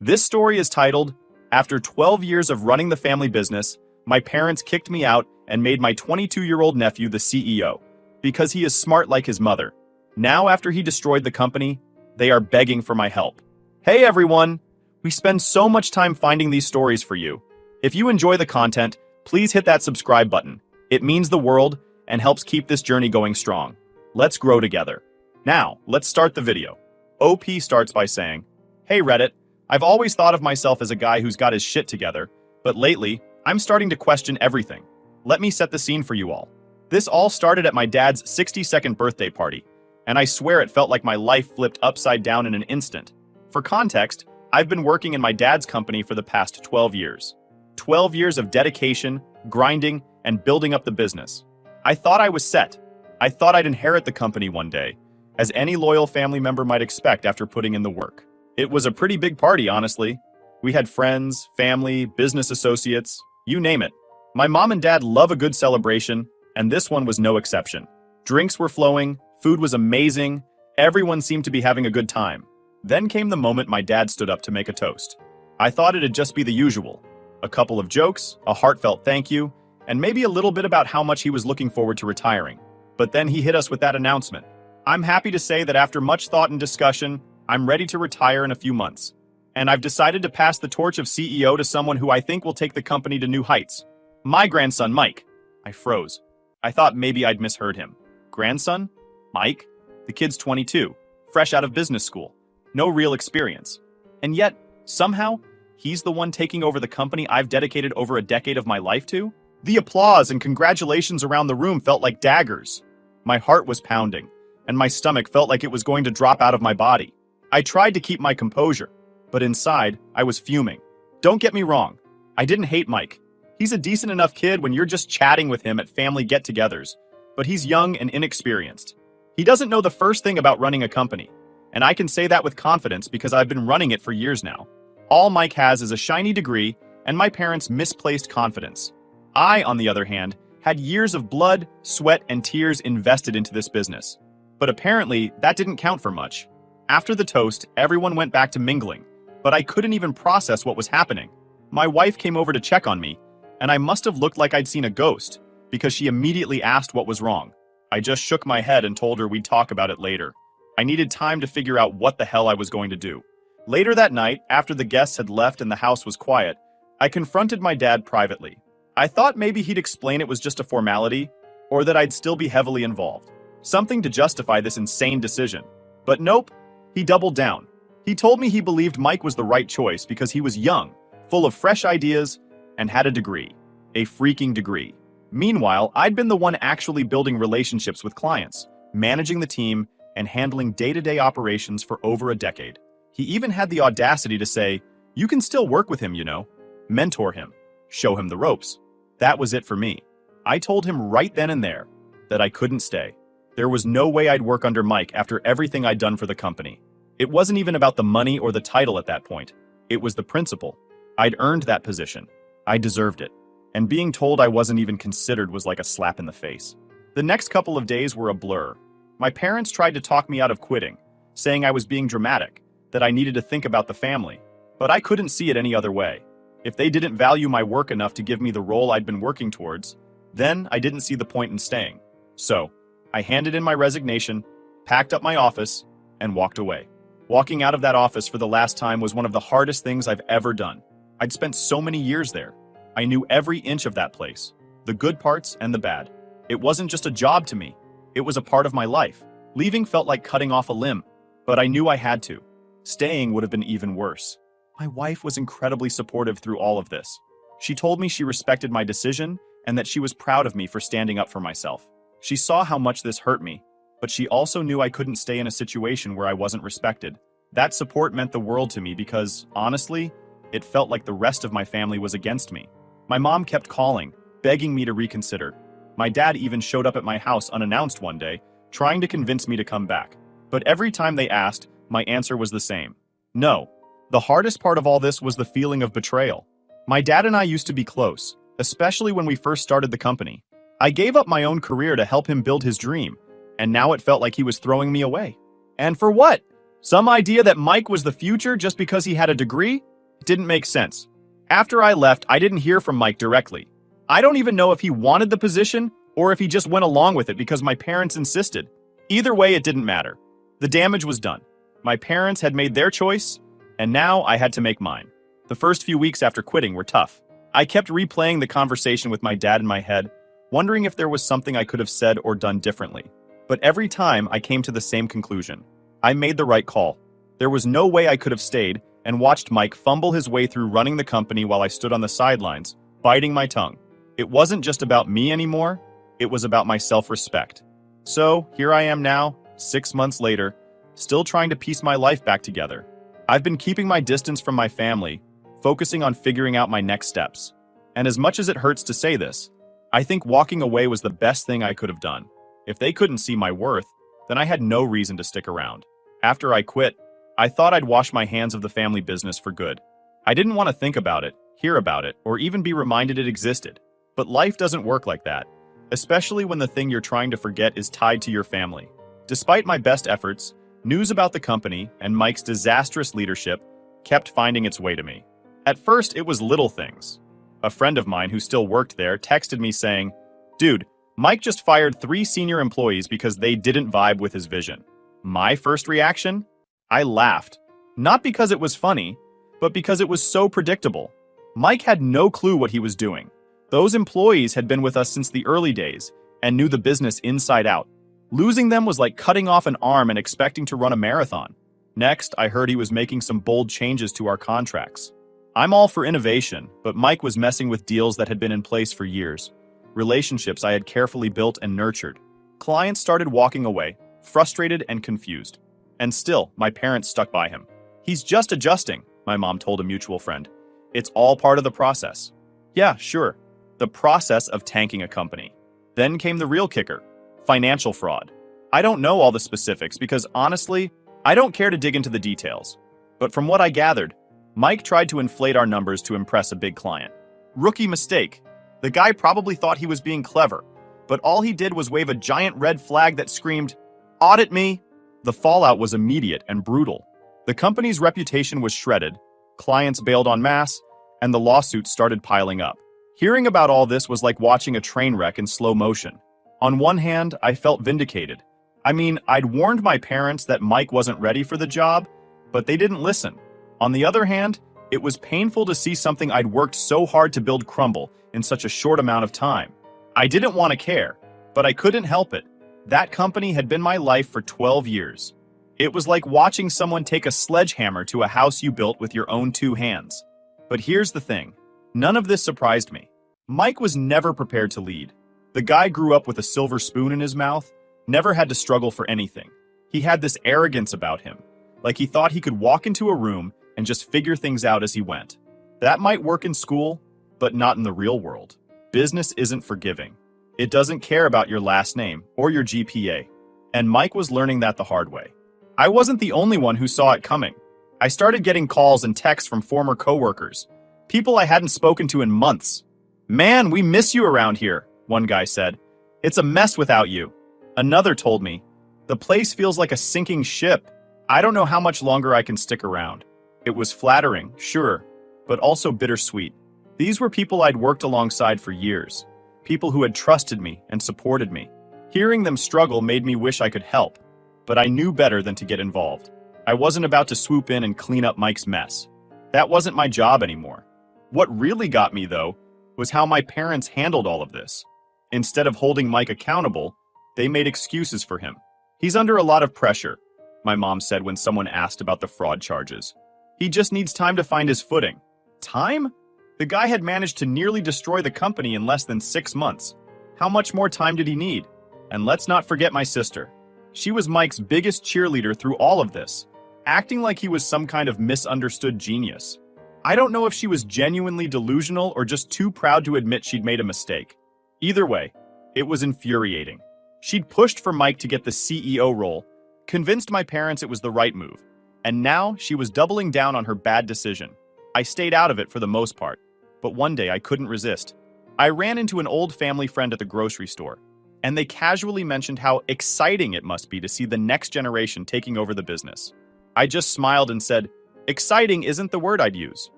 This story is titled, After 12 Years of Running the Family Business, My Parents Kicked Me Out and Made My 22-year-old nephew the CEO, because he is smart like his mother. Now, after he destroyed the company, they are begging for my help. Hey everyone! We spend so much time finding these stories for you. If you enjoy the content, please hit that subscribe button. It means the world and helps keep this journey going strong. Let's grow together. Now, let's start the video. OP starts by saying, Hey Reddit, I've always thought of myself as a guy who's got his shit together, but lately, I'm starting to question everything. Let me set the scene for you all. This all started at my dad's 62nd birthday party, and I swear it felt like my life flipped upside down in an instant. For context, I've been working in my dad's company for the past 12 years. 12 years of dedication, grinding, and building up the business. I thought I was set. I thought I'd inherit the company one day, as any loyal family member might expect after putting in the work. It was a pretty big party, honestly. We had friends, family, business associates, you name it. My mom and dad love a good celebration, and this one was no exception. Drinks were flowing, food was amazing, everyone seemed to be having a good time. Then came the moment my dad stood up to make a toast. I thought it'd just be the usual. A couple of jokes, a heartfelt thank you, and maybe a little bit about how much he was looking forward to retiring. But then he hit us with that announcement. I'm happy to say that after much thought and discussion, I'm ready to retire in a few months. And I've decided to pass the torch of CEO to someone who I think will take the company to new heights. My grandson, Mike. I froze. I thought maybe I'd misheard him. Grandson? Mike? The kid's 22, fresh out of business school. No real experience. And yet, somehow, he's the one taking over the company I've dedicated over a decade of my life to? The applause and congratulations around the room felt like daggers. My heart was pounding, and my stomach felt like it was going to drop out of my body. I tried to keep my composure, but inside, I was fuming. Don't get me wrong, I didn't hate Mike. He's a decent enough kid when you're just chatting with him at family get-togethers, but he's young and inexperienced. He doesn't know the first thing about running a company, and I can say that with confidence because I've been running it for years now. All Mike has is a shiny degree and my parents' misplaced confidence. I, on the other hand, had years of blood, sweat, and tears invested into this business. But apparently, that didn't count for much. After the toast, everyone went back to mingling, but I couldn't even process what was happening. My wife came over to check on me, and I must have looked like I'd seen a ghost, because she immediately asked what was wrong. I just shook my head and told her we'd talk about it later. I needed time to figure out what the hell I was going to do. Later that night, after the guests had left and the house was quiet, I confronted my dad privately. I thought maybe he'd explain it was just a formality, or that I'd still be heavily involved. Something to justify this insane decision. But nope, he doubled down. He told me he believed Mike was the right choice because he was young, full of fresh ideas, and had a degree. A freaking degree. Meanwhile, I'd been the one actually building relationships with clients, managing the team, and handling day-to-day operations for over a decade. He even had the audacity to say, you can still work with him, you know. Mentor him. Show him the ropes. That was it for me. I told him right then and there that I couldn't stay. There was no way I'd work under Mike after everything I'd done for the company. It wasn't even about the money or the title at that point. It was the principle. I'd earned that position. I deserved it. And being told I wasn't even considered was like a slap in the face. The next couple of days were a blur. My parents tried to talk me out of quitting, saying I was being dramatic, that I needed to think about the family. But I couldn't see it any other way. If they didn't value my work enough to give me the role I'd been working towards, then I didn't see the point in staying. So, I handed in my resignation, packed up my office, and walked away. Walking out of that office for the last time was one of the hardest things I've ever done. I'd spent so many years there. I knew every inch of that place, the good parts and the bad. It wasn't just a job to me. It was a part of my life. Leaving felt like cutting off a limb, but I knew I had to. Staying would have been even worse. My wife was incredibly supportive through all of this. She told me she respected my decision and that she was proud of me for standing up for myself. She saw how much this hurt me, but she also knew I couldn't stay in a situation where I wasn't respected. That support meant the world to me because, honestly, it felt like the rest of my family was against me. My mom kept calling, begging me to reconsider. My dad even showed up at my house unannounced one day, trying to convince me to come back. But every time they asked, my answer was the same. No. The hardest part of all this was the feeling of betrayal. My dad and I used to be close, especially when we first started the company. I gave up my own career to help him build his dream, and now it felt like he was throwing me away. And for what? Some idea that Mike was the future just because he had a degree? It didn't make sense. After I left, I didn't hear from Mike directly. I don't even know if he wanted the position or if he just went along with it because my parents insisted. Either way, it didn't matter. The damage was done. My parents had made their choice, and now I had to make mine. The first few weeks after quitting were tough. I kept replaying the conversation with my dad in my head, wondering if there was something I could have said or done differently. But every time I came to the same conclusion. I made the right call. There was no way I could have stayed and watched Mike fumble his way through running the company while I stood on the sidelines, biting my tongue. It wasn't just about me anymore, it was about my self-respect. So, here I am now, 6 months later, still trying to piece my life back together. I've been keeping my distance from my family, focusing on figuring out my next steps. And as much as it hurts to say this, I think walking away was the best thing I could have done. If they couldn't see my worth, then I had no reason to stick around. After I quit, I thought I'd wash my hands of the family business for good. I didn't want to think about it, hear about it, or even be reminded it existed. But life doesn't work like that, especially when the thing you're trying to forget is tied to your family. Despite my best efforts, news about the company and Mike's disastrous leadership kept finding its way to me. At first, it was little things. A friend of mine who still worked there texted me saying, "Dude, Mike just fired 3 senior employees because they didn't vibe with his vision." My first reaction? I laughed. Not because it was funny, but because it was so predictable. Mike had no clue what he was doing. Those employees had been with us since the early days and knew the business inside out. Losing them was like cutting off an arm and expecting to run a marathon. Next, I heard he was making some bold changes to our contracts. I'm all for innovation, but Mike was messing with deals that had been in place for years. Relationships I had carefully built and nurtured. Clients started walking away, frustrated and confused. And still, my parents stuck by him. "He's just adjusting," my mom told a mutual friend. "It's all part of the process." Yeah, sure. The process of tanking a company. Then came the real kicker, financial fraud. I don't know all the specifics because honestly, I don't care to dig into the details. But from what I gathered, Mike tried to inflate our numbers to impress a big client. Rookie mistake. The guy probably thought he was being clever, but all he did was wave a giant red flag that screamed, "Audit me!" The fallout was immediate and brutal. The company's reputation was shredded, clients bailed en masse, and the lawsuits started piling up. Hearing about all this was like watching a train wreck in slow motion. On one hand, I felt vindicated. I mean, I'd warned my parents that Mike wasn't ready for the job, but they didn't listen. On the other hand, it was painful to see something I'd worked so hard to build crumble in such a short amount of time. I didn't want to care, but I couldn't help it. That company had been my life for 12 years. It was like watching someone take a sledgehammer to a house you built with your own 2 hands. But here's the thing. None of this surprised me. Mike was never prepared to lead. The guy grew up with a silver spoon in his mouth, never had to struggle for anything. He had this arrogance about him, like he thought he could walk into a room and just figure things out as he went. That might work in school, but not in the real world. Business isn't forgiving. It doesn't care about your last name or your GPA. And Mike was learning that the hard way. I wasn't the only one who saw it coming. I started getting calls and texts from former coworkers, people I hadn't spoken to in months. "Man, we miss you around here," one guy said. "It's a mess without you." Another told me, "The place feels like a sinking ship. I don't know how much longer I can stick around." It was flattering, sure, but also bittersweet. These were people I'd worked alongside for years, people who had trusted me and supported me. Hearing them struggle made me wish I could help, but I knew better than to get involved. I wasn't about to swoop in and clean up Mike's mess. That wasn't my job anymore. What really got me, though, was how my parents handled all of this. Instead of holding Mike accountable, they made excuses for him. "He's under a lot of pressure," my mom said when someone asked about the fraud charges. "He just needs time to find his footing." Time? The guy had managed to nearly destroy the company in less than 6 months. How much more time did he need? And let's not forget my sister. She was Mike's biggest cheerleader through all of this, acting like he was some kind of misunderstood genius. I don't know if she was genuinely delusional or just too proud to admit she'd made a mistake. Either way, it was infuriating. She'd pushed for Mike to get the CEO role, convinced my parents it was the right move, and now she was doubling down on her bad decision. I stayed out of it for the most part, but one day I couldn't resist. I ran into an old family friend at the grocery store, and they casually mentioned how exciting it must be to see the next generation taking over the business. I just smiled and said, "Exciting isn't the word I'd use."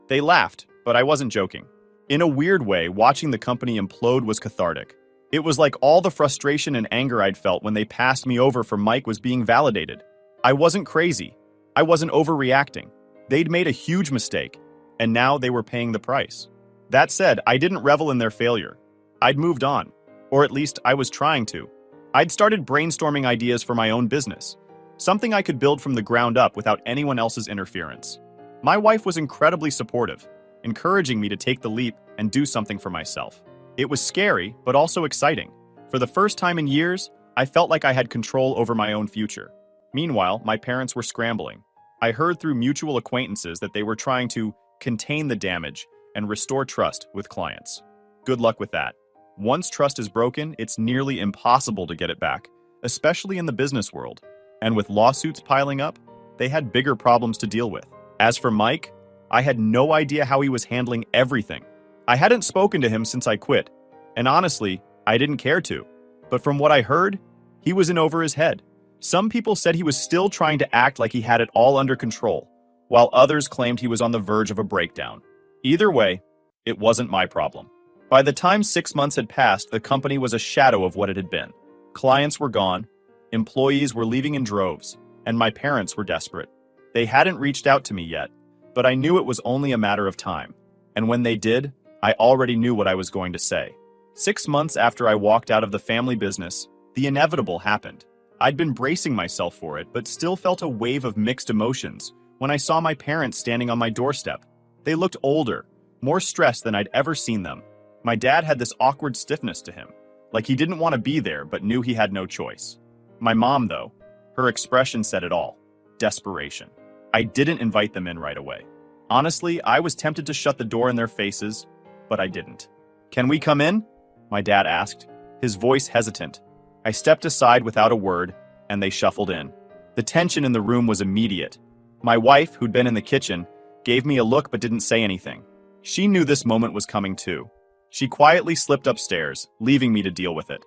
They laughed, but I wasn't joking. In a weird way, watching the company implode was cathartic. It was like all the frustration and anger I'd felt when they passed me over for Mike was being validated. I wasn't crazy. I wasn't overreacting. They'd made a huge mistake, and now they were paying the price. That said, I didn't revel in their failure. I'd moved on, or at least I was trying to. I'd started brainstorming ideas for my own business, something I could build from the ground up without anyone else's interference. My wife was incredibly supportive, encouraging me to take the leap and do something for myself. It was scary, but also exciting. For the first time in years, I felt like I had control over my own future. Meanwhile, my parents were scrambling. I heard through mutual acquaintances that they were trying to contain the damage and restore trust with clients. Good luck with that. Once trust is broken, it's nearly impossible to get it back, especially in the business world. And with lawsuits piling up, they had bigger problems to deal with. As for Mike, I had no idea how he was handling everything. I hadn't spoken to him since I quit, and honestly, I didn't care to. But from what I heard, he was in over his head. Some people said he was still trying to act like he had it all under control, while others claimed he was on the verge of a breakdown. Either way, it wasn't my problem. By the time 6 months had passed, the company was a shadow of what it had been. Clients were gone, employees were leaving in droves, and my parents were desperate. They hadn't reached out to me yet, but I knew it was only a matter of time. And when they did, I already knew what I was going to say. 6 months after I walked out of the family business, the inevitable happened. I'd been bracing myself for it, but still felt a wave of mixed emotions when I saw my parents standing on my doorstep. They looked older, more stressed than I'd ever seen them. My dad had this awkward stiffness to him, like he didn't want to be there but knew he had no choice. My mom, though, her expression said it all. Desperation. I didn't invite them in right away. Honestly, I was tempted to shut the door in their faces, but I didn't. "Can we come in?" my dad asked, his voice hesitant. I stepped aside without a word, and they shuffled in. The tension in the room was immediate. My wife, who'd been in the kitchen, gave me a look but didn't say anything. She knew this moment was coming too. She quietly slipped upstairs, leaving me to deal with it.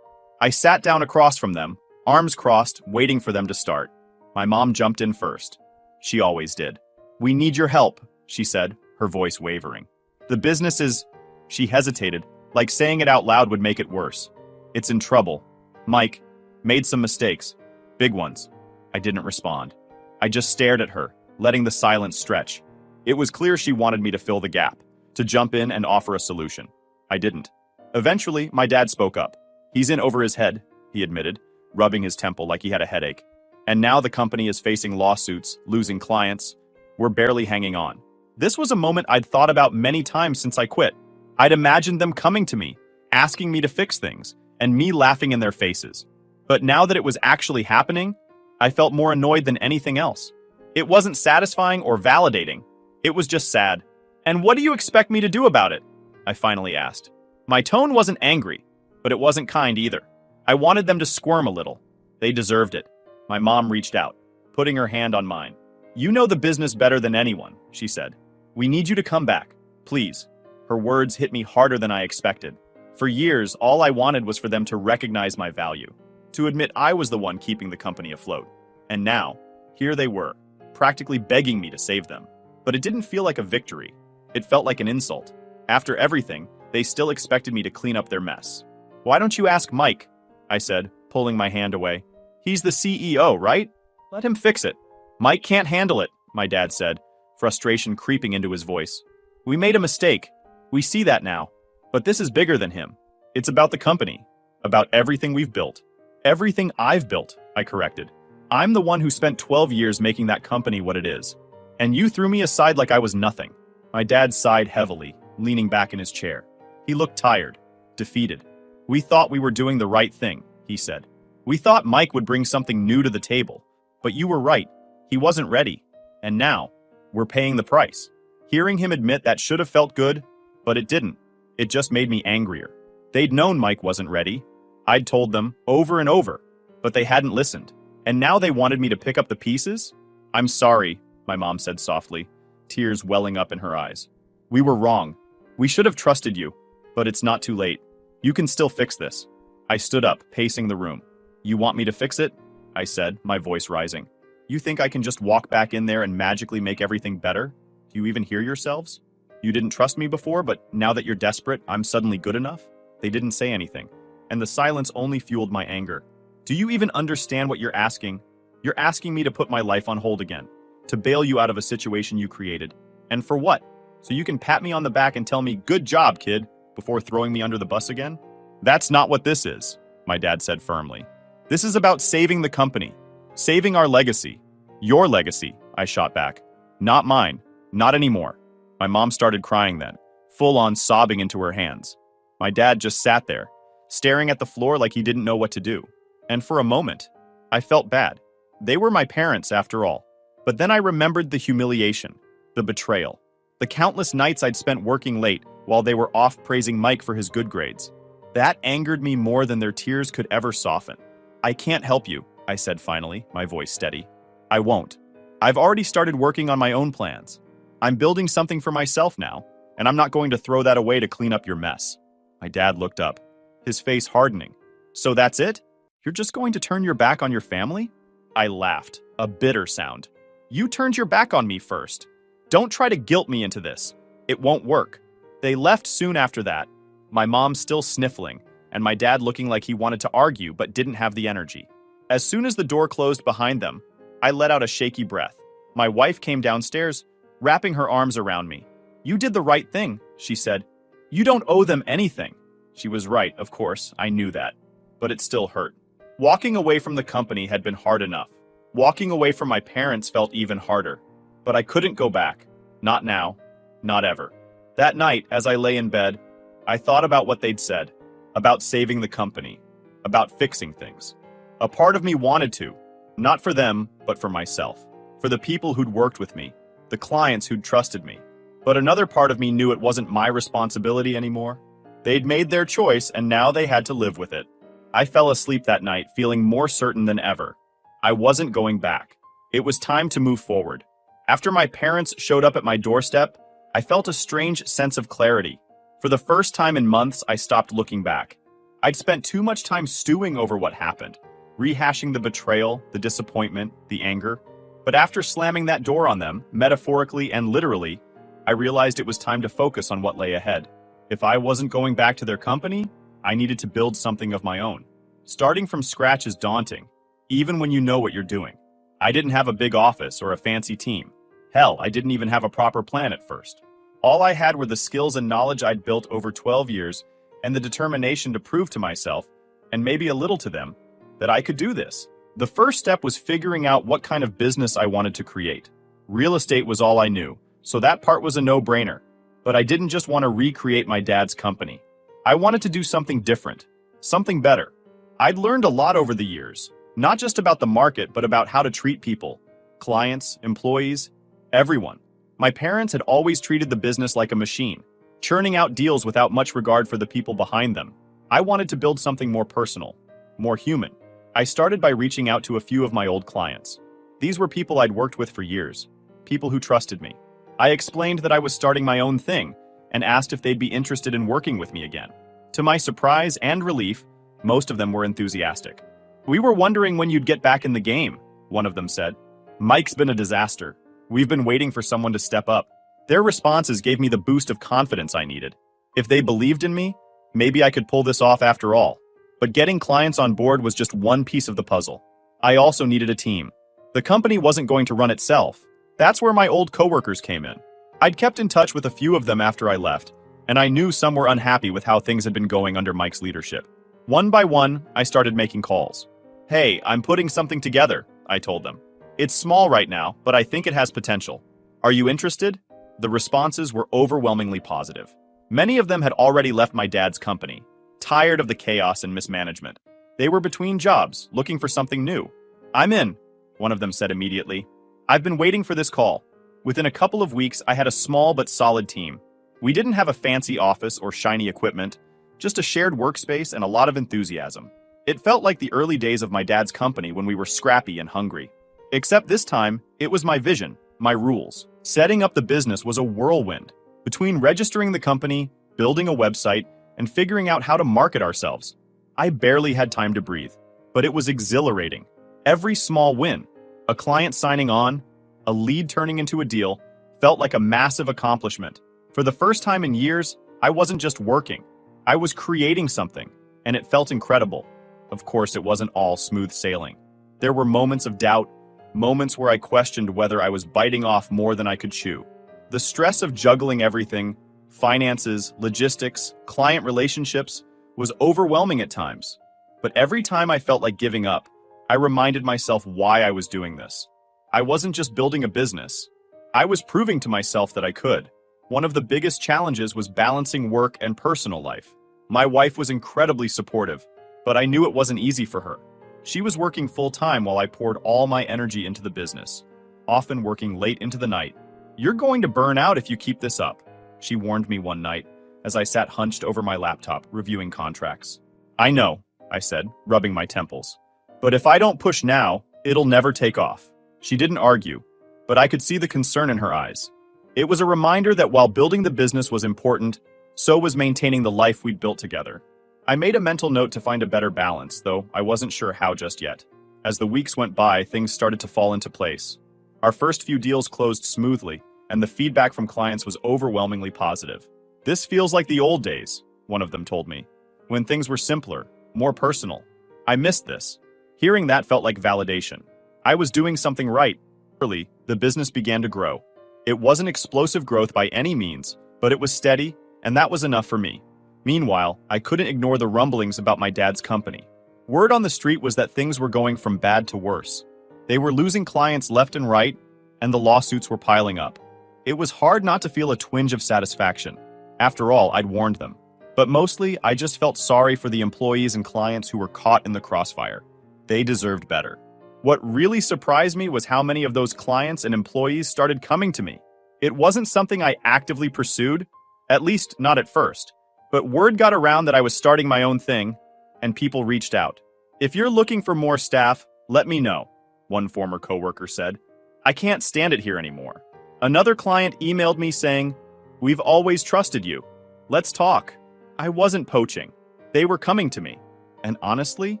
I sat down across from them, arms crossed, waiting for them to start. My mom jumped in first. She always did. "We need your help," she said, her voice wavering. "The business is..." She hesitated, like saying it out loud would make it worse. "It's in trouble. Mike made some mistakes. Big ones." I didn't respond. I just stared at her, letting the silence stretch. It was clear she wanted me to fill the gap, to jump in and offer a solution. I didn't. Eventually, my dad spoke up. "He's in over his head," he admitted, rubbing his temple like he had a headache. "And now the company is facing lawsuits, losing clients. We're barely hanging on." This was a moment I'd thought about many times since I quit. I'd imagined them coming to me, asking me to fix things, and me laughing in their faces. But now that it was actually happening, I felt more annoyed than anything else. It wasn't satisfying or validating. It was just sad. "And what do you expect me to do about it?" I finally asked. My tone wasn't angry, but it wasn't kind either. I wanted them to squirm a little. They deserved it. My mom reached out, putting her hand on mine. "You know the business better than anyone," she said. "We need you to come back, please." Her words hit me harder than I expected. For years, all I wanted was for them to recognize my value, to admit I was the one keeping the company afloat. And now, here they were, practically begging me to save them. But it didn't feel like a victory. It felt like an insult. After everything, they still expected me to clean up their mess. "Why don't you ask Mike?" I said, pulling my hand away. "He's the CEO, right? Let him fix it." "Mike can't handle it," my dad said, frustration creeping into his voice. "We made a mistake. We see that now. But this is bigger than him. It's about the company, about everything we've built. Everything I've built," I corrected. "I'm the one who spent 12 years making that company what it is. And you threw me aside like I was nothing." My dad sighed heavily, leaning back in his chair. He looked tired, defeated. "We thought we were doing the right thing," he said. "We thought Mike would bring something new to the table. But you were right. He wasn't ready. And now, we're paying the price." Hearing him admit that should have felt good, but it didn't. It just made me angrier. They'd known Mike wasn't ready. I'd told them over and over, but they hadn't listened. And now they wanted me to pick up the pieces? "I'm sorry," my mom said softly, tears welling up in her eyes. "We were wrong. We should have trusted you, but it's not too late. You can still fix this." I stood up, pacing the room. "You want me to fix it?" I said, my voice rising. You think I can just walk back in there and magically make everything better? Do you even hear yourselves? You didn't trust me before, but now that you're desperate, I'm suddenly good enough? They didn't say anything, and the silence only fueled my anger. Do you even understand what you're asking? You're asking me to put my life on hold again, to bail you out of a situation you created. And for what? So you can pat me on the back and tell me, "Good job, kid," before throwing me under the bus again? That's not what this is, my dad said firmly. This is about saving the company, saving our legacy. Your legacy, I shot back. Not mine, not anymore. My mom started crying then, full on sobbing into her hands. My dad just sat there, staring at the floor like he didn't know what to do. And for a moment, I felt bad. They were my parents, after all. But then I remembered the humiliation, the betrayal, the countless nights I'd spent working late while they were off praising Mike for his good grades. That angered me more than their tears could ever soften. I can't help you, I said finally, my voice steady. I won't. I've already started working on my own plans. I'm building something for myself now, and I'm not going to throw that away to clean up your mess. My dad looked up, his face hardening. So that's it? You're just going to turn your back on your family? I laughed, a bitter sound. You turned your back on me first. Don't try to guilt me into this. It won't work. They left soon after that, my mom still sniffling, and my dad looking like he wanted to argue but didn't have the energy. As soon as the door closed behind them, I let out a shaky breath. My wife came downstairs, wrapping her arms around me. You did the right thing, she said. You don't owe them anything. She was right, of course, I knew that. But it still hurt. Walking away from the company had been hard enough. Walking away from my parents felt even harder. But I couldn't go back. Not now. Not ever. That night, as I lay in bed, I thought about what they'd said. About saving the company. About fixing things. A part of me wanted to. Not for them, but for myself. For the people who'd worked with me. The clients who'd trusted me. But another part of me knew it wasn't my responsibility anymore. They'd made their choice, and now they had to live with it. I fell asleep that night, feeling more certain than ever. I wasn't going back. It was time to move forward. After my parents showed up at my doorstep, I felt a strange sense of clarity. For the first time in months, I stopped looking back. I'd spent too much time stewing over what happened, rehashing the betrayal, the disappointment, the anger. But after slamming that door on them, metaphorically and literally, I realized it was time to focus on what lay ahead. If I wasn't going back to their company, I needed to build something of my own. Starting from scratch is daunting, even when you know what you're doing. I didn't have a big office or a fancy team. Hell, I didn't even have a proper plan at first. All I had were the skills and knowledge I'd built over 12 years and the determination to prove to myself, and maybe a little to them, that I could do this. The first step was figuring out what kind of business I wanted to create. Real estate was all I knew, so that part was a no-brainer. But I didn't just want to recreate my dad's company. I wanted to do something different, something better. I'd learned a lot over the years, not just about the market, but about how to treat people, clients, employees, everyone. My parents had always treated the business like a machine, churning out deals without much regard for the people behind them. I wanted to build something more personal, more human. I started by reaching out to a few of my old clients. These were people I'd worked with for years, people who trusted me. I explained that I was starting my own thing and asked if they'd be interested in working with me again. To my surprise and relief, most of them were enthusiastic. We were wondering when you'd get back in the game, one of them said. Mike's been a disaster. We've been waiting for someone to step up. Their responses gave me the boost of confidence I needed. If they believed in me, maybe I could pull this off after all. But getting clients on board was just one piece of the puzzle. I also needed a team. The company wasn't going to run itself. That's where my old coworkers came in. I'd kept in touch with a few of them after I left, and I knew some were unhappy with how things had been going under Mike's leadership. One by one, I started making calls. Hey, I'm putting something together, I told them. It's small right now, but I think it has potential. Are you interested? The responses were overwhelmingly positive. Many of them had already left my dad's company, tired of the chaos and mismanagement. They were between jobs, looking for something new. I'm in, one of them said immediately. I've been waiting for this call. Within a couple of weeks, I had a small but solid team. We didn't have a fancy office or shiny equipment, just a shared workspace and a lot of enthusiasm. It felt like the early days of my dad's company when we were scrappy and hungry. Except this time, it was my vision, my rules. Setting up the business was a whirlwind. Between registering the company, building a website, and figuring out how to market ourselves, I barely had time to breathe. But it was exhilarating. Every small win, A client signing on, a lead turning into a deal, felt like a massive accomplishment. For the first time in years, I wasn't just working. I was creating something, and it felt incredible. Of course, it wasn't all smooth sailing. There were moments of doubt, moments where I questioned whether I was biting off more than I could chew. The stress of juggling everything, finances, logistics, client relationships, was overwhelming at times. But every time I felt like giving up, I reminded myself why I was doing this. I wasn't just building a business. I was proving to myself that I could. One of the biggest challenges was balancing work and personal life. My wife was incredibly supportive, but I knew it wasn't easy for her. She was working full-time while I poured all my energy into the business, often working late into the night. "You're going to burn out if you keep this up," she warned me one night as I sat hunched over my laptop reviewing contracts. "I know," I said, rubbing my temples. "But if I don't push now, it'll never take off." She didn't argue, but I could see the concern in her eyes. It was a reminder that while building the business was important, so was maintaining the life we'd built together. I made a mental note to find a better balance, though I wasn't sure how just yet. As the weeks went by, things started to fall into place. Our first few deals closed smoothly, and the feedback from clients was overwhelmingly positive. "This feels like the old days," one of them told me, "when things were simpler, more personal." I missed this. Hearing that felt like validation. I was doing something right. Early, the business began to grow. It wasn't explosive growth by any means, but it was steady, and that was enough for me. Meanwhile, I couldn't ignore the rumblings about my dad's company. Word on the street was that things were going from bad to worse. They were losing clients left and right, and the lawsuits were piling up. It was hard not to feel a twinge of satisfaction. After all, I'd warned them. But mostly, I just felt sorry for the employees and clients who were caught in the crossfire. They deserved better. What really surprised me was how many of those clients and employees started coming to me. It wasn't something I actively pursued, at least not at first. But word got around that I was starting my own thing, and people reached out. "If you're looking for more staff, let me know," one former coworker said. "I can't stand it here anymore." Another client emailed me saying, "We've always trusted you. Let's talk." I wasn't poaching. They were coming to me. And honestly,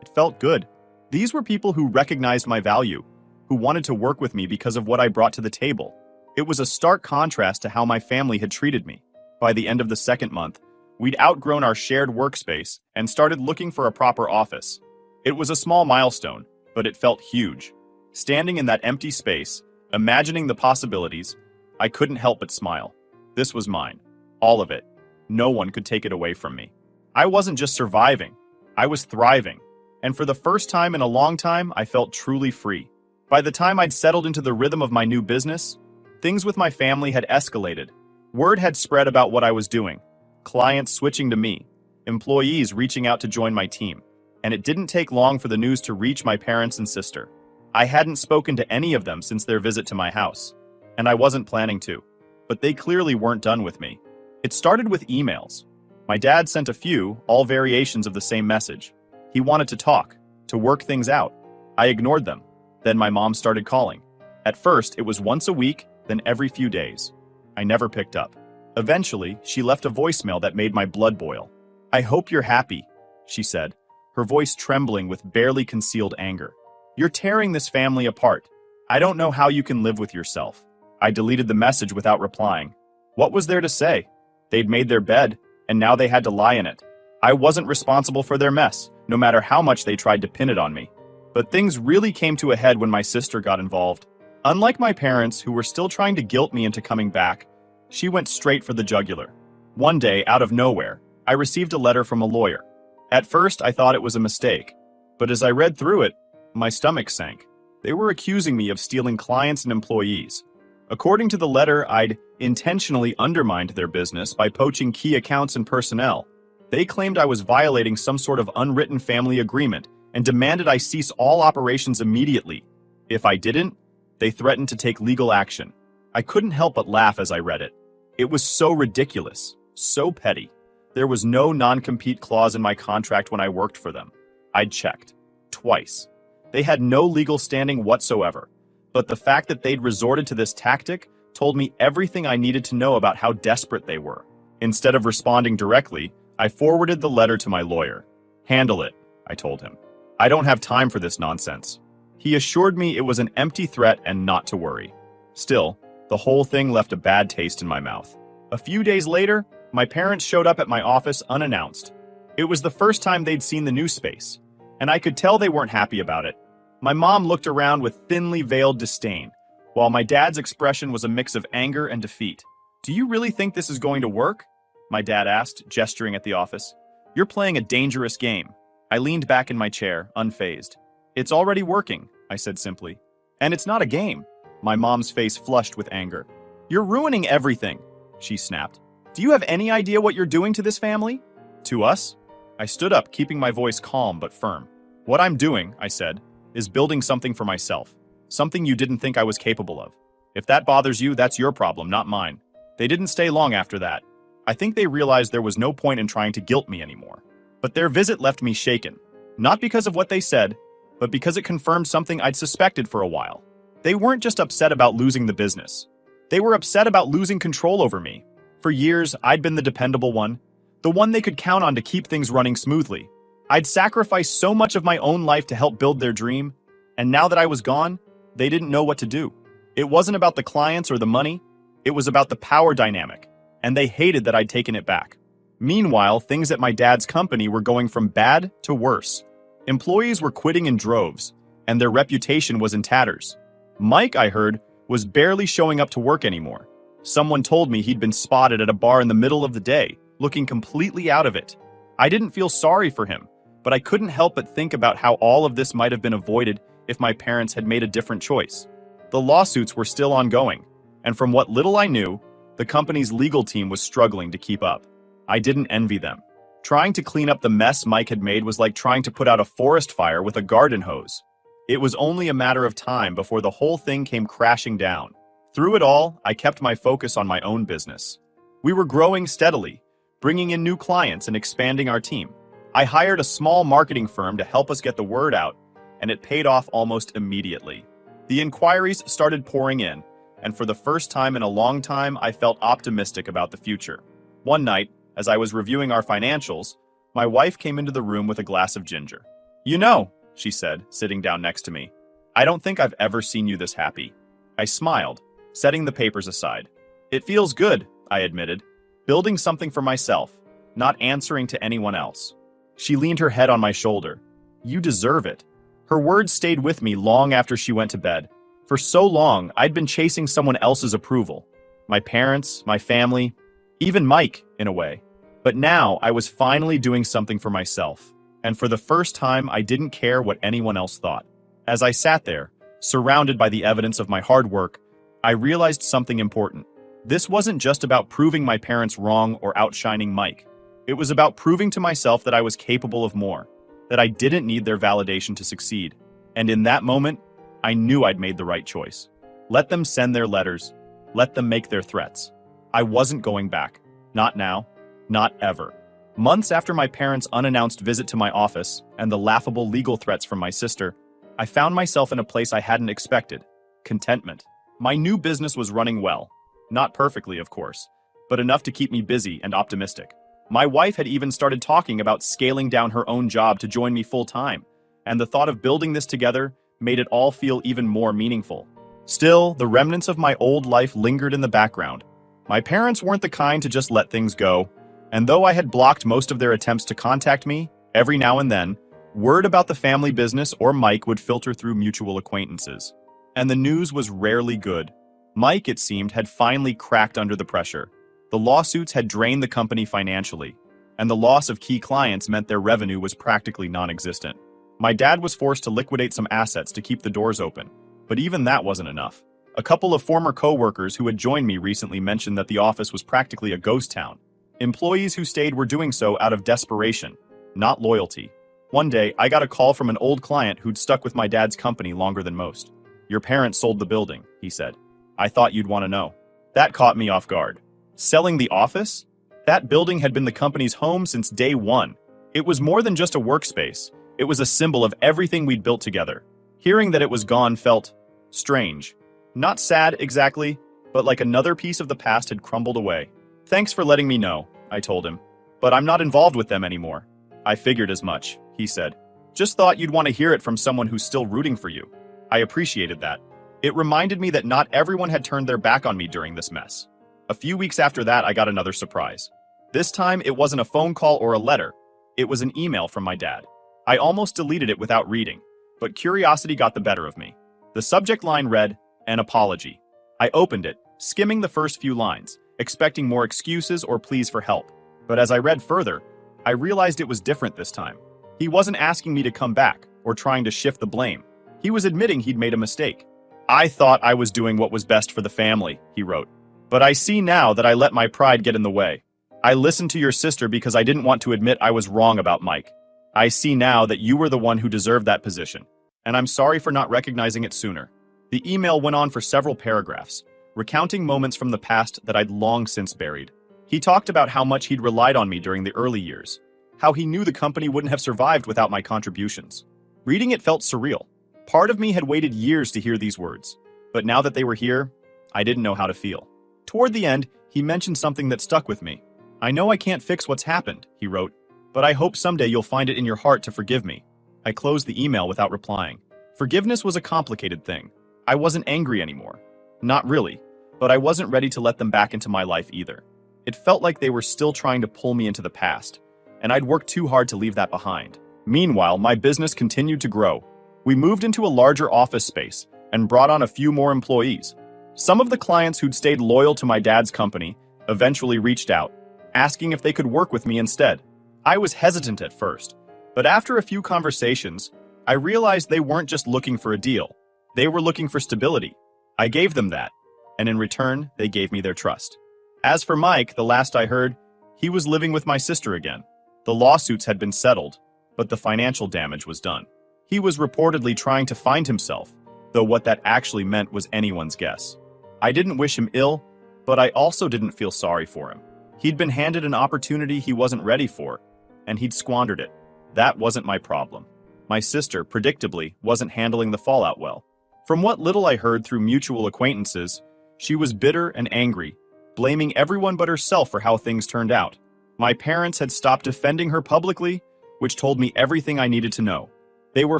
it felt good. These were people who recognized my value, who wanted to work with me because of what I brought to the table. It was a stark contrast to how my family had treated me. By the end of the second month, we'd outgrown our shared workspace and started looking for a proper office. It was a small milestone, but it felt huge. Standing in that empty space, imagining the possibilities, I couldn't help but smile. This was mine. All of it. No one could take it away from me. I wasn't just surviving. I was thriving. And for the first time in a long time, I felt truly free. By the time I'd settled into the rhythm of my new business, things with my family had escalated. Word had spread about what I was doing. Clients switching to me. Employees reaching out to join my team. And it didn't take long for the news to reach my parents and sister. I hadn't spoken to any of them since their visit to my house. And I wasn't planning to. But they clearly weren't done with me. It started with emails. My dad sent a few, all variations of the same message. He wanted to talk, to work things out. I ignored them. Then my mom started calling. At first, it was once a week, then every few days. I never picked up. Eventually, she left a voicemail that made my blood boil. "I hope you're happy," she said, her voice trembling with barely concealed anger. "You're tearing this family apart. I don't know how you can live with yourself." I deleted the message without replying. What was there to say? They'd made their bed, and now they had to lie in it. I wasn't responsible for their mess, no matter how much they tried to pin it on me. But things really came to a head when my sister got involved. Unlike my parents, who were still trying to guilt me into coming back, she went straight for the jugular. One day, out of nowhere, I received a letter from a lawyer. At first, I thought it was a mistake, but as I read through it, my stomach sank. They were accusing me of stealing clients and employees. According to the letter, I'd intentionally undermined their business by poaching key accounts and personnel. They claimed I was violating some sort of unwritten family agreement and demanded I cease all operations immediately. If I didn't, they threatened to take legal action. I couldn't help but laugh as I read it. It was so ridiculous, so petty. There was no non-compete clause in my contract when I worked for them. I'd checked. Twice. They had no legal standing whatsoever. But the fact that they'd resorted to this tactic told me everything I needed to know about how desperate they were. Instead of responding directly, I forwarded the letter to my lawyer. "Handle it," I told him. "I don't have time for this nonsense." He assured me it was an empty threat and not to worry. Still, the whole thing left a bad taste in my mouth. A few days later, my parents showed up at my office unannounced. It was the first time they'd seen the new space, and I could tell they weren't happy about it. My mom looked around with thinly veiled disdain, while my dad's expression was a mix of anger and defeat. "Do you really think this is going to work?" my dad asked, gesturing at the office. "You're playing a dangerous game." I leaned back in my chair, unfazed. "It's already working," I said simply. "And it's not a game." My mom's face flushed with anger. "You're ruining everything," she snapped. "Do you have any idea what you're doing to this family?" "To us?" I stood up, keeping my voice calm but firm. "What I'm doing," I said, "is building something for myself. Something you didn't think I was capable of. If that bothers you, that's your problem, not mine." They didn't stay long after that. I think they realized there was no point in trying to guilt me anymore. But their visit left me shaken. Not because of what they said, but because it confirmed something I'd suspected for a while. They weren't just upset about losing the business. They were upset about losing control over me. For years, I'd been the dependable one, the one they could count on to keep things running smoothly. I'd sacrificed so much of my own life to help build their dream, and now that I was gone, they didn't know what to do. It wasn't about the clients or the money, it was about the power dynamic, and they hated that I'd taken it back. Meanwhile, things at my dad's company were going from bad to worse. Employees were quitting in droves, and their reputation was in tatters. Mike, I heard, was barely showing up to work anymore. Someone told me he'd been spotted at a bar in the middle of the day, looking completely out of it. I didn't feel sorry for him, but I couldn't help but think about how all of this might have been avoided if my parents had made a different choice. The lawsuits were still ongoing, and from what little I knew, the company's legal team was struggling to keep up. I didn't envy them. Trying to clean up the mess Mike had made was like trying to put out a forest fire with a garden hose. It was only a matter of time before the whole thing came crashing down. Through it all, I kept my focus on my own business. We were growing steadily, bringing in new clients and expanding our team. I hired a small marketing firm to help us get the word out, and it paid off almost immediately. The inquiries started pouring in, and for the first time in a long time, I felt optimistic about the future. One night, as I was reviewing our financials, my wife came into the room with a glass of ginger. "You know," she said, sitting down next to me, "I don't think I've ever seen you this happy." I smiled, setting the papers aside. "It feels good," I admitted, "building something for myself, not answering to anyone else." She leaned her head on my shoulder. "You deserve it." Her words stayed with me long after she went to bed. For so long, I'd been chasing someone else's approval. My parents, my family, even Mike, in a way. But now I was finally doing something for myself. And for the first time, I didn't care what anyone else thought. As I sat there, surrounded by the evidence of my hard work, I realized something important. This wasn't just about proving my parents wrong or outshining Mike. It was about proving to myself that I was capable of more, that I didn't need their validation to succeed. And in that moment, I knew I'd made the right choice. Let them send their letters. Let them make their threats. I wasn't going back. Not now. Not ever. Months after my parents' unannounced visit to my office and the laughable legal threats from my sister, I found myself in a place I hadn't expected. Contentment. My new business was running well. Not perfectly, of course, but enough to keep me busy and optimistic. My wife had even started talking about scaling down her own job to join me full-time, and the thought of building this together made it all feel even more meaningful. Still, the remnants of my old life lingered in the background. My parents weren't the kind to just let things go, and though I had blocked most of their attempts to contact me, every now and then, word about the family business or Mike would filter through mutual acquaintances. And the news was rarely good. Mike, it seemed, had finally cracked under the pressure. The lawsuits had drained the company financially, and the loss of key clients meant their revenue was practically non-existent. My dad was forced to liquidate some assets to keep the doors open, but even that wasn't enough. A couple of former co-workers who had joined me recently mentioned that the office was practically a ghost town. Employees who stayed were doing so out of desperation, not loyalty. One day, I got a call from an old client who'd stuck with my dad's company longer than most. "Your parents sold the building," he said. "I thought you'd want to know." That caught me off guard. Selling the office? That building had been the company's home since day one. It was more than just a workspace. It was a symbol of everything we'd built together. Hearing that it was gone felt strange. Not sad exactly, but like another piece of the past had crumbled away. "Thanks for letting me know," I told him. "But I'm not involved with them anymore." "I figured as much," he said. "Just thought you'd want to hear it from someone who's still rooting for you." I appreciated that. It reminded me that not everyone had turned their back on me during this mess. A few weeks after that, I got another surprise. This time, it wasn't a phone call or a letter. It was an email from my dad. I almost deleted it without reading, but curiosity got the better of me. The subject line read, "An apology." I opened it, skimming the first few lines, expecting more excuses or pleas for help. But as I read further, I realized it was different this time. He wasn't asking me to come back or trying to shift the blame. He was admitting he'd made a mistake. "I thought I was doing what was best for the family," he wrote. "But I see now that I let my pride get in the way. I listened to your sister because I didn't want to admit I was wrong about Mike. I see now that you were the one who deserved that position, and I'm sorry for not recognizing it sooner." The email went on for several paragraphs, recounting moments from the past that I'd long since buried. He talked about how much he'd relied on me during the early years, how he knew the company wouldn't have survived without my contributions. Reading it felt surreal. Part of me had waited years to hear these words, but now that they were here, I didn't know how to feel. Toward the end, he mentioned something that stuck with me. "I know I can't fix what's happened," he wrote, "but I hope someday you'll find it in your heart to forgive me." I closed the email without replying. Forgiveness was a complicated thing. I wasn't angry anymore. Not really, but I wasn't ready to let them back into my life either. It felt like they were still trying to pull me into the past, and I'd worked too hard to leave that behind. Meanwhile, my business continued to grow. We moved into a larger office space and brought on a few more employees. Some of the clients who'd stayed loyal to my dad's company eventually reached out, asking if they could work with me instead. I was hesitant at first, but after a few conversations, I realized they weren't just looking for a deal. They were looking for stability. I gave them that, and in return, they gave me their trust. As for Mike, the last I heard, he was living with my sister again. The lawsuits had been settled, but the financial damage was done. He was reportedly trying to find himself, though what that actually meant was anyone's guess. I didn't wish him ill, but I also didn't feel sorry for him. He'd been handed an opportunity he wasn't ready for, and he'd squandered it. That wasn't my problem. My sister, predictably, wasn't handling the fallout well. From what little I heard through mutual acquaintances, she was bitter and angry, blaming everyone but herself for how things turned out. My parents had stopped defending her publicly, which told me everything I needed to know. They were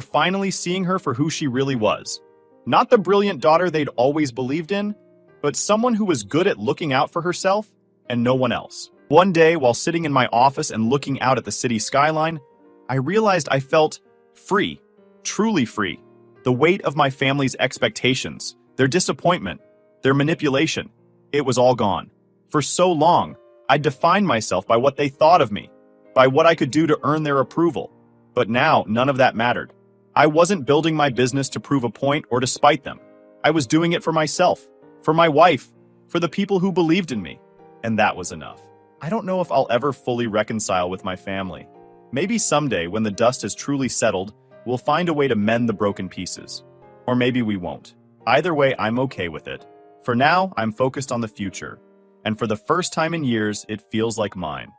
finally seeing her for who she really was. Not the brilliant daughter they'd always believed in, but someone who was good at looking out for herself and no one else. One day, while sitting in my office and looking out at the city skyline, I realized I felt free, truly free. The weight of my family's expectations, their disappointment, their manipulation, it was all gone. For so long, I defined myself by what they thought of me, by what I could do to earn their approval. But now, none of that mattered. I wasn't building my business to prove a point or to spite them. I was doing it for myself, for my wife, for the people who believed in me. And that was enough. I don't know if I'll ever fully reconcile with my family. Maybe someday, when the dust has truly settled, we'll find a way to mend the broken pieces. Or maybe we won't. Either way, I'm okay with it. For now, I'm focused on the future. And for the first time in years, it feels like mine.